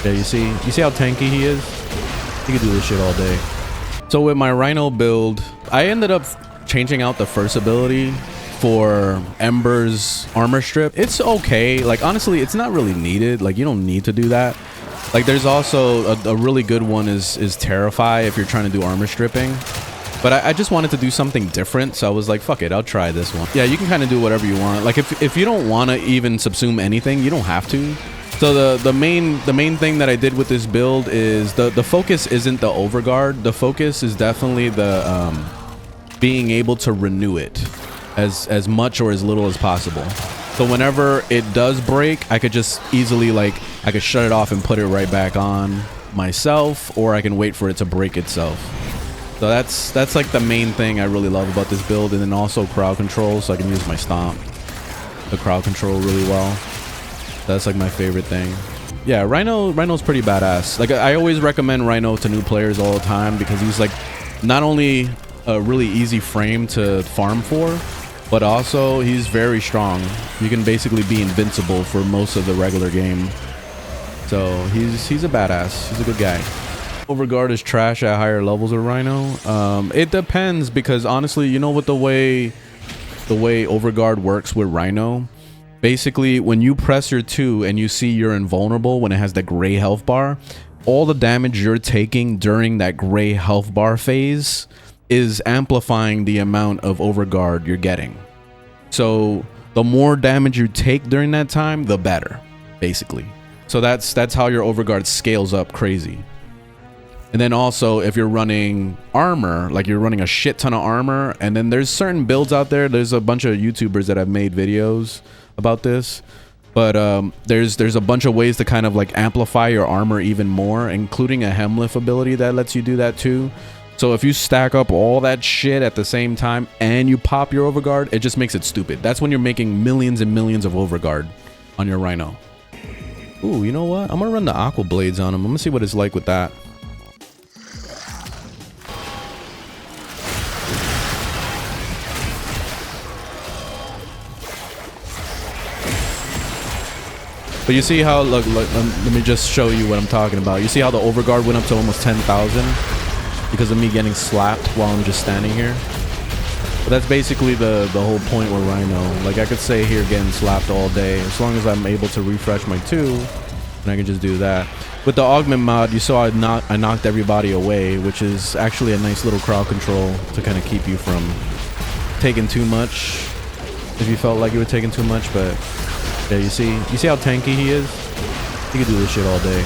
Yeah, you see how tanky he is? He could do this shit all day. So with my Rhino build, I ended up changing out the first ability for Ember's armor strip. It's okay. Like, honestly, it's not really needed. Like, you don't need to do that. Like, there's also a really good one is Terrify if you're trying to do armor stripping. But I just wanted to do something different, so I was like, fuck it, I'll try this one. Yeah, you can kind of do whatever you want. Like, if you don't want to even subsume anything, you don't have to. So the main thing that I did with this build is the focus isn't the overguard. The focus is definitely the being able to renew it as much or as little as possible. So whenever it does break, I could just easily, like, I could shut it off and put it right back on myself, or I can wait for it to break itself. So that's like the main thing I really love about this build. And then also crowd control, so I can use my stomp, the crowd control really well. That's like my favorite thing. Yeah, Rhino's pretty badass. Like, I always recommend Rhino to new players all the time because he's like not only a really easy frame to farm for, but also he's very strong. You can basically be invincible for most of the regular game. So he's a badass. He's a good guy. Overguard is trash at higher levels of Rhino. It depends, because honestly, you know what, the way Overguard works with Rhino, basically when you press your 2 and you see you're invulnerable when it has the gray health bar, all the damage you're taking during that gray health bar phase is amplifying the amount of Overguard you're getting. So the more damage you take during that time, the better, basically. So that's how your Overguard scales up crazy. And then also, if you're running armor, like you're running a shit ton of armor, and then there's certain builds out there. There's a bunch of YouTubers that have made videos about this, but there's a bunch of ways to kind of like amplify your armor even more, including a Hemlift ability that lets you do that too. So if you stack up all that shit at the same time and you pop your Overguard, it just makes it stupid. That's when you're making millions and millions of Overguard on your Rhino. Ooh, you know what? I'm gonna run the Aqua Blades on him. I'm gonna see what it's like with that. But you see how, look, let me just show you what I'm talking about. You see how the Overguard went up to almost 10,000 because of me getting slapped while I'm just standing here? But that's basically the whole point with Rhino. Like, I could stay here getting slapped all day. As long as I'm able to refresh my 2, and I can just do that. With the Augment mod, you saw I knocked everybody away, which is actually a nice little crowd control to kind of keep you from taking too much if you felt like you were taking too much. But yeah, you see how tanky he is? He could do this shit all day.